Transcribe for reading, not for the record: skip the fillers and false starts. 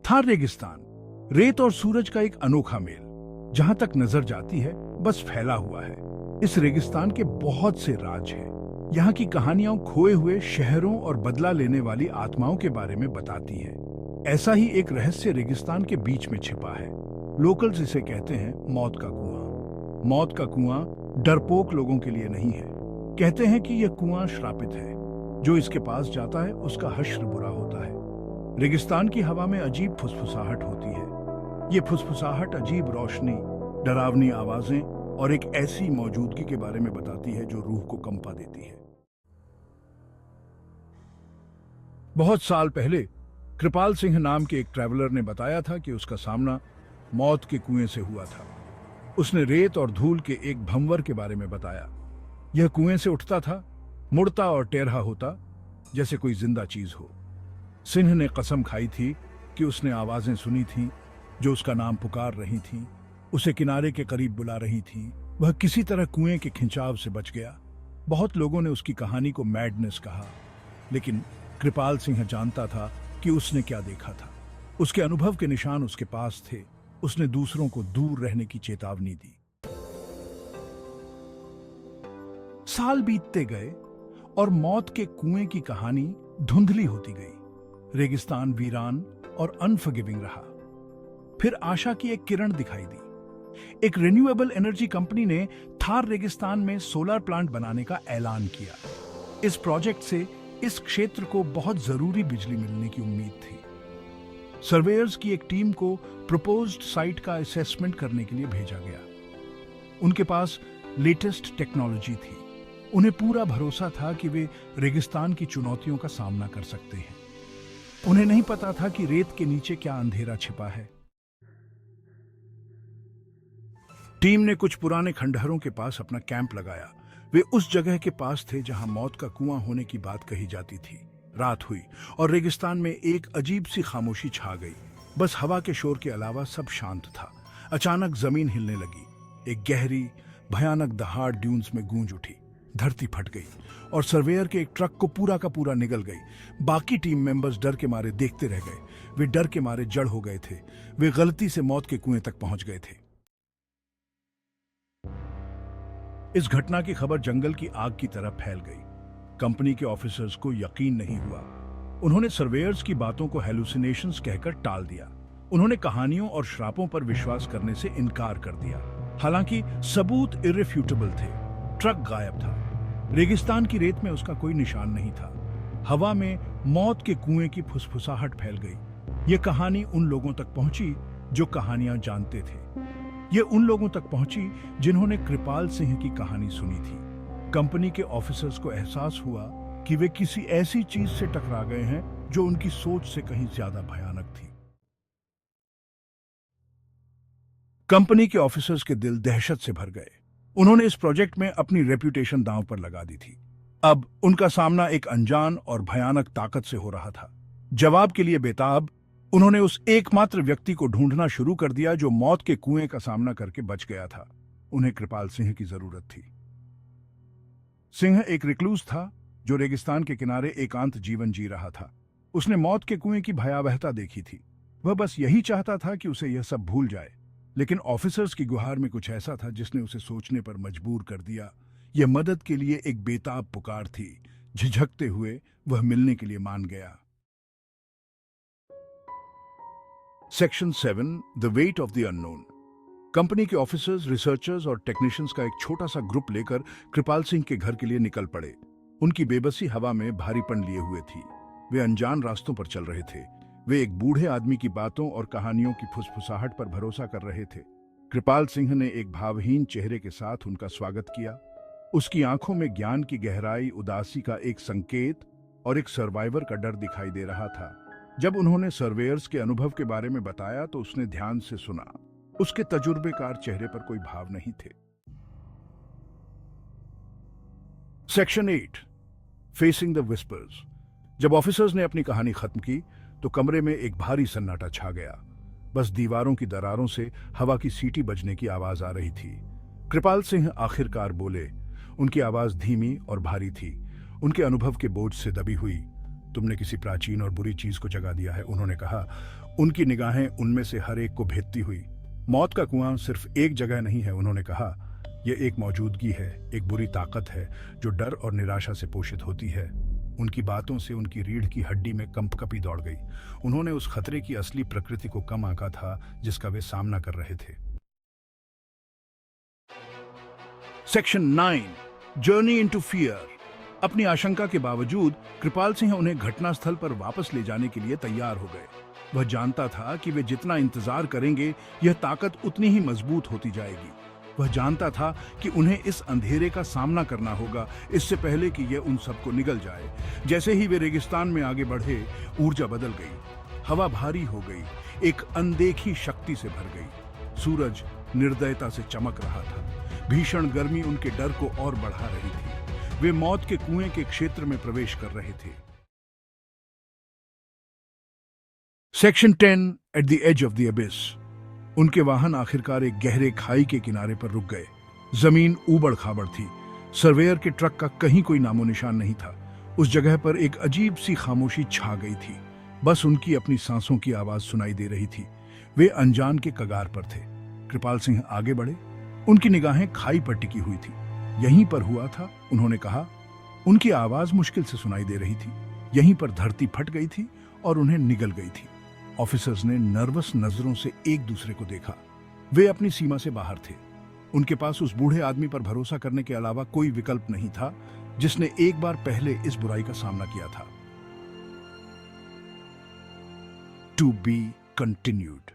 थार रेगिस्तान, रेत और सूरज का एक अनोखा मेल। जहां तक नजर जाती है बस फैला हुआ है। इस रेगिस्तान के बहुत से राज हैं। यहाँ की कहानियां खोए हुए शहरों और बदला लेने वाली आत्माओं के बारे में बताती है। ऐसा ही एक रहस्य रेगिस्तान के बीच में छिपा है। लोकल्स इसे कहते हैं मौत का कुआं। मौत का कुआं डरपोक लोगों के लिए नहीं है। कहते हैं कि यह कुआं श्रापित है। जो इसके पास जाता है उसका हश्र बुरा होता है। रेगिस्तान की हवा में अजीब फुसफुसाहट होती है। ये फुसफुसाहट अजीब रोशनी, डरावनी आवाजें और एक ऐसी मौजूदगी के बारे में बताती है जो रूह को कंपा देती है। बहुत साल पहले कृपाल सिंह नाम के एक ट्रैवलर ने बताया था कि उसका सामना मौत के कुएं से हुआ था। उसने रेत और धूल के एक भंवर के बारे में बताया। यह कुएं से उठता था, मुड़ता और टेढ़ा होता, जैसे कोई जिंदा चीज हो। सिंह ने कसम खाई थी कि उसने आवाजें सुनी थीं जो उसका नाम पुकार रही थीं, उसे किनारे के करीब बुला रही थीं। वह किसी तरह कुएं के खिंचाव से बच गया। बहुत लोगों ने उसकी कहानी को मैडनेस कहा, लेकिन कृपाल सिंह जानता था कि उसने क्या देखा था। उसके अनुभव के निशान उसके पास थे। उसने दूसरों को दूर रहने की चेतावनी दी। साल बीतते गए और मौत के कुएं की कहानी धुंधली होती गई। रेगिस्तान वीरान और अनफॉरगिविंग रहा। फिर आशा की एक किरण दिखाई दी। एक रिन्यूएबल एनर्जी कंपनी ने थार रेगिस्तान में सोलर प्लांट बनाने का ऐलान किया। इस प्रोजेक्ट से इस क्षेत्र को बहुत जरूरी बिजली मिलने की उम्मीद थी। सर्वेयर्स की एक टीम को प्रपोज्ड साइट का असेसमेंट करने के लिए भेजा गया। उनके पास लेटेस्ट टेक्नोलॉजी थी। उन्हें पूरा भरोसा था कि वे रेगिस्तान की चुनौतियों का सामना कर सकते हैं। उन्हें नहीं पता था कि रेत के नीचे क्या अंधेरा छिपा है। टीम ने कुछ पुराने खंडहरों के पास अपना कैंप लगाया। वे उस जगह के पास थे जहां मौत का कुआं होने की बात कही जाती थी। रात हुई और रेगिस्तान में एक अजीब सी खामोशी छा गई। बस हवा के शोर के अलावा सब शांत था। अचानक जमीन हिलने लगी। एक गहरी भयानक दहाड़ ड्यून्स में गूंज उठी। धरती फट गई और सर्वेयर के एक ट्रक को पूरा का पूरा निगल गई। बाकी टीम मेंबर्स डर के मारे देखते रह गए। वे डर के मारे जड़ हो गए थे। वे गलती से मौत के कुएं तक पहुंच गए थे। इस घटना की खबर जंगल की आग की तरह फैल गई। कंपनी के ऑफिसर्स को यकीन नहीं हुआ। उन्होंने सर्वेयर्स की बातों को हेलुसिनेशंस कहकर टाल दिया। उन्होंने कहानियों और श्रापों पर विश्वास करने से इनकार कर दिया। हालांकि सबूत इररिफ्यूटेबल थे। ट्रक गायब था। रेगिस्तान की रेत में उसका कोई निशान नहीं था। हवा में मौत के कुएं की फुसफुसाहट फैल गई। यह कहानी उन लोगों तक पहुंची जो कहानियां जानते थे। यह उन लोगों तक पहुंची जिन्होंने कृपाल सिंह की कहानी सुनी थी। कंपनी के ऑफिसर्स को एहसास हुआ कि वे किसी ऐसी चीज से टकरा गए हैं जो उनकी सोच से कहीं ज्यादा भयानक थी। कंपनी के ऑफिसर्स के दिल दहशत से भर गए। उन्होंने इस प्रोजेक्ट में अपनी रेप्यूटेशन दांव पर लगा दी थी। अब उनका सामना एक अनजान और भयानक ताकत से हो रहा था। जवाब के लिए बेताब उन्होंने उस एकमात्र व्यक्ति को ढूंढना शुरू कर दिया जो मौत के कुएं का सामना करके बच गया था। उन्हें कृपाल सिंह की जरूरत थी। सिंह एक रिक्लूस था जो रेगिस्तान के किनारे एकांत जीवन जी रहा था। उसने मौत के कुएं की भयावहता देखी थी। वह बस यही चाहता था कि उसे यह सब भूल जाए। लेकिन ऑफिसर्स की गुहार में कुछ ऐसा था जिसने उसे सोचने पर मजबूर कर दिया। यह मदद के लिए एक बेताब पुकार थी। झिझकते हुए वह मिलने के लिए मान गया। Section 7 the weight of the unknown. Company के ऑफिसर्स, रिसर्चर्स और टेक्नीशियंस का एक छोटा सा ग्रुप लेकर कृपाल सिंह के घर के लिए निकल पड़े। उनकी बेबसी हवा में भारीपन लिए हुए थी। वे अनजान रास्तों पर चल रहे थे। वे एक बूढ़े आदमी की बातों और कहानियों की फुसफुसाहट पर भरोसा कर रहे थे। कृपाल सिंह ने एक भावहीन चेहरे के साथ उनका स्वागत किया। उसकी आंखों में ज्ञान की गहराई, उदासी का एक संकेत और एक सर्वाइवर का डर दिखाई दे रहा था। जब उन्होंने सर्वेयर्स के अनुभव के बारे में बताया तो उसने ध्यान से सुना। उसके तजुर्बेकार चेहरे पर कोई भाव नहीं थे। Section 8 facing the whispers. जब ऑफिसर्स ने अपनी कहानी खत्म की तो कमरे में एक भारी सन्नाटा छा गया। बस दीवारों की दरारों से हवा की सीटी बजने की आवाज आ रही थी। कृपाल सिंह आखिरकार बोले। उनकी आवाज धीमी और भारी थी, उनके अनुभव के बोझ से दबी हुई। तुमने किसी प्राचीन और बुरी चीज को जगा दिया है, उन्होंने कहा। उनकी निगाहें उनमें से हर एक को भेदती हुई। मौत का कुआं सिर्फ एक जगह नहीं है, उन्होंने कहा। यह एक मौजूदगी है, एक बुरी ताकत है जो डर और निराशा से पोषित होती है। उनकी बातों से उनकी रीढ़ की हड्डी में कंपकपी दौड़ गई। उन्होंने उस खतरे की असली प्रकृति को कम आंका था जिसका वे सामना कर रहे थे। Section 9, journey into fear. अपनी आशंका के बावजूद कृपाल सिंह उन्हें घटनास्थल पर वापस ले जाने के लिए तैयार हो गए। वह जानता था कि वे जितना इंतजार करेंगे, यह ताकत उतनी ही मजबूत होती जाएगी। वह जानता था कि उन्हें इस अंधेरे का सामना करना होगा इससे पहले कि यह उन सबको निगल जाए। जैसे ही वे रेगिस्तान में आगे बढ़े, ऊर्जा बदल गई। हवा भारी हो गई, एक अनदेखी शक्ति से भर गई। सूरज निर्दयता से चमक रहा था। भीषण गर्मी उनके डर को और बढ़ा रही थी। वे मौत के कुएं के क्षेत्र में प्रवेश कर रहे थे। Section 10, at the edge of the abyss. उनके वाहन आखिरकार एक गहरे खाई के किनारे पर रुक गए। जमीन ऊबड़ खाबड़ थी। सर्वेयर के ट्रक का कहीं कोई नामो निशान नहीं था। उस जगह पर एक अजीब सी खामोशी छा गई थी। बस उनकी अपनी सांसों की आवाज सुनाई दे रही थी। वे अनजान के कगार पर थे। कृपाल सिंह आगे बढ़े। उनकी निगाहें खाई पर टिकी हुई थी। यहीं पर हुआ था, उन्होंने कहा। उनकी आवाज मुश्किल से सुनाई दे रही थी। यहीं पर धरती फट गई थी और उन्हें निगल गई थी। ऑफिसर्स ने नर्वस नजरों से एक दूसरे को देखा। वे अपनी सीमा से बाहर थे। उनके पास उस बूढ़े आदमी पर भरोसा करने के अलावा कोई विकल्प नहीं था जिसने एक बार पहले इस बुराई का सामना किया था। To be continued.